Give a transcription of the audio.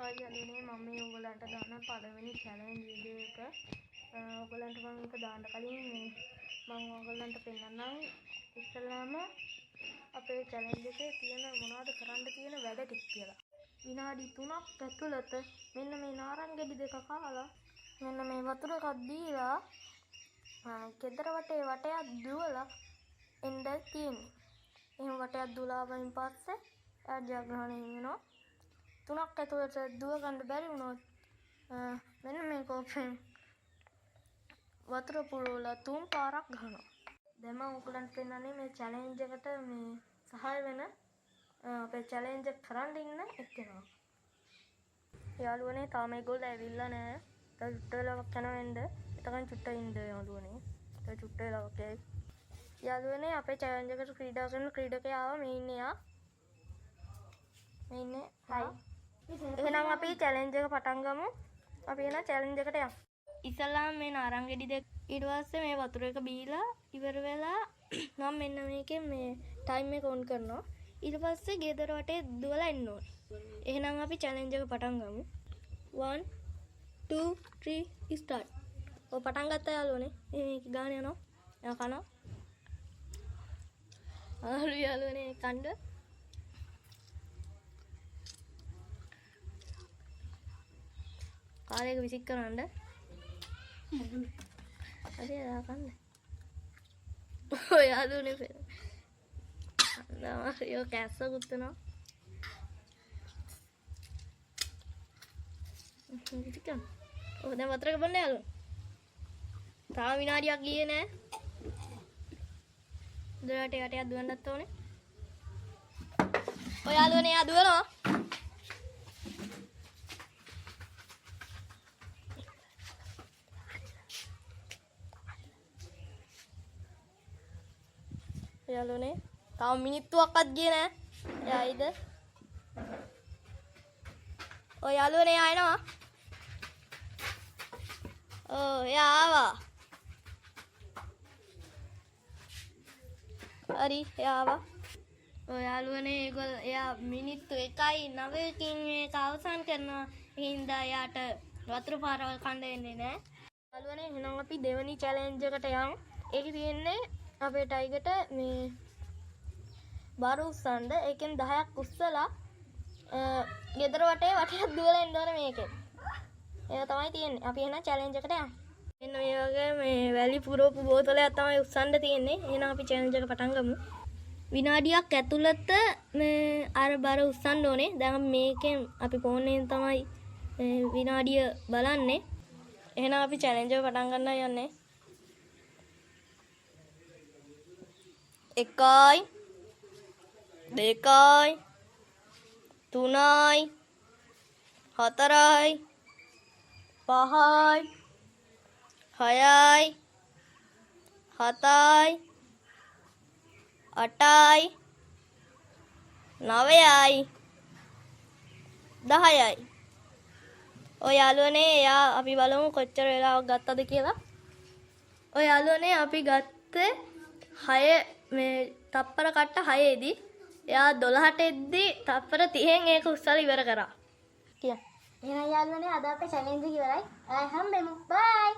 හයියනේ මම මේ ඔයගලන්ට දාන පළවෙනි චැලෙන්ජ් වීඩියෝ එක. ඔයගලන්ට මම ඒක දාන්න කලින් මම ඔයගලන්ට පෙන්නන්නම් ඉස්සෙල්ලාම අපේ චැලෙන්ජ් එකේ තියෙන මොනවද කරන්න තියෙන වැඩ ටික කියලා. විනාඩි 3ක් ඇතුළත මෙන්න මේ නාරංගෙඩි දෙක කාලා මෙන්න මේ වතුර එකක් දීලා ගෙදර වටයක් දුවලා එන්න තියෙන්නේ. එහෙම වටයක් දුවලා වයින් පස්සේ ජයග්‍රහණය වෙනවා. 3ක් ඇතුළත දුව ගන්න බැරි වුණොත් මෙන්න මේ කෝපෙන් වතුර පුරවලා 3 පාරක් ගහනවා. දැන් මම ඔයගලන්ට පෙන්නන්නේ මේ චැලෙන්ජ් එකට මේ සහාය වෙන අපේ චැලෙන්ජ් එක කරන් ඉන්න එක්කෙනා. යාළුවනේ තාම ඒගොල්ලෝ ඇවිල්ලා නැහැ. තව චුට්ට වෙලාවක් යනවා එන්න. එතකන් චුට්ට ඉන්න යාළුවනේ. තව චුට්ට වෙලාවක් යයි. යාළුවනේ අපේ චැලෙන්ජ් එකට ක්‍රීඩා කරන ක්‍රීඩකයා ආවා. මේ ඉන්නේ යා. මේ ඉන්නේ. හයි. එහෙනම් අපි චැලෙන්ජ් එක පටන් ගමු. අපි එන චැලෙන්ජ් එකට යමු. ඉස්සල්ලාම මේ නාරංගෙඩි දෙක ඊට පස්සේ මේ වතුර එක බීලා ඉවර වෙලා මම මෙන්න මේකේ මේ ටයිම් එක ඔන් කරනවා. ඊට පස්සේ ගෙදර වටේ දුවලා එන්න ඕනේ. එහෙනම් අපි චැලෙන්ජ් එක පටන් ගමු. 1 2 3 ස්ටාර්ට්. ඔය පටන් ගත්තා යාළුවනේ. මේක ගාන යනවා. එයා කනවා. යාළුවනේ කන්න කාලයක විසික් කරන්න. හරි දාන්න. ඔය යාළුවනේ පෙර. අන්දම කැස්ස ගුත්තනවා. විසික් කරන්න. ඔය දැන් වතුරක බොන්න යාළුවා. තාම විනාඩියක් ගියේ නෑ. දෙරට යටයක් දුවන්නත් ඕනේ. ඔය යාළුවනේ යා දුවනවා. යාළුවනේ තාම මිනිත්තුවක්වත් ගියේ නෑ. එයායිද? ඔය යාළුවනේ ආයෙනවා. එයා ආවා. හරි එයා ආවා. ඔය යාළුවනේ ඒගොල්ලෝ එයා මිනිත්තු 1.9කින් මේක අවසන් කරනවා. හින්දා එයාට වතුර පාරවල් කන්න වෙන්නේ නෑ. යාළුවනේ එහෙනම් අපි දෙවෙනි චැලෙන්ජ් එකට යමු. ඒකේ තියෙන්නේ අපේ ටයිගර්ට මේ බර උස්සන්න. ඒකෙන් 10ක් උස්සලා ගෙදර වටයක් දුවලා එන්න ඕනේ මේකෙන්. ඒක තමයි තියෙන්නේ. අපි එහෙනම් චැලෙන්ජ් එකට යමු. මෙන්න මේ වගේ මේ වැලි පුරවපු බෝතලයක් තමයි උස්සන්න තියෙන්නේ. එහෙනම් අපි චැලෙන්ජ් එක පටන් ගමු. විනාඩියක් ඇතුළත මේ අර බර උස්සන්න ඕනේ. දැන් මේකෙන් අපි ෆෝන් එකෙන් තමයි විනාඩිය බලන්නේ. එහෙනම් අපි චැලෙන්ජ් එක පටන් ගන්න යන්නේ. 1යි 2යි 3යි 4යි 5යි 6යි 7යි 8යි 9යි 10යි. ඔය යාළුවනේ එයා අපි බලමු කොච්චර වෙලාවක් ගත්තද කියලා. ඔය යාළුවනේ අපි ගත්තේ 6 මේ තප්පර කට්ට 6ේදී එයා 12ට එද්දි තප්පර 30න් ඒක උස්සලා ඉවර කරා. කියන්න. එහෙනම් යාළුවනේ අද අපේ චැලෙන්ජ් එක ඉවරයි. ආයෙ හම්බෙමු. බයි.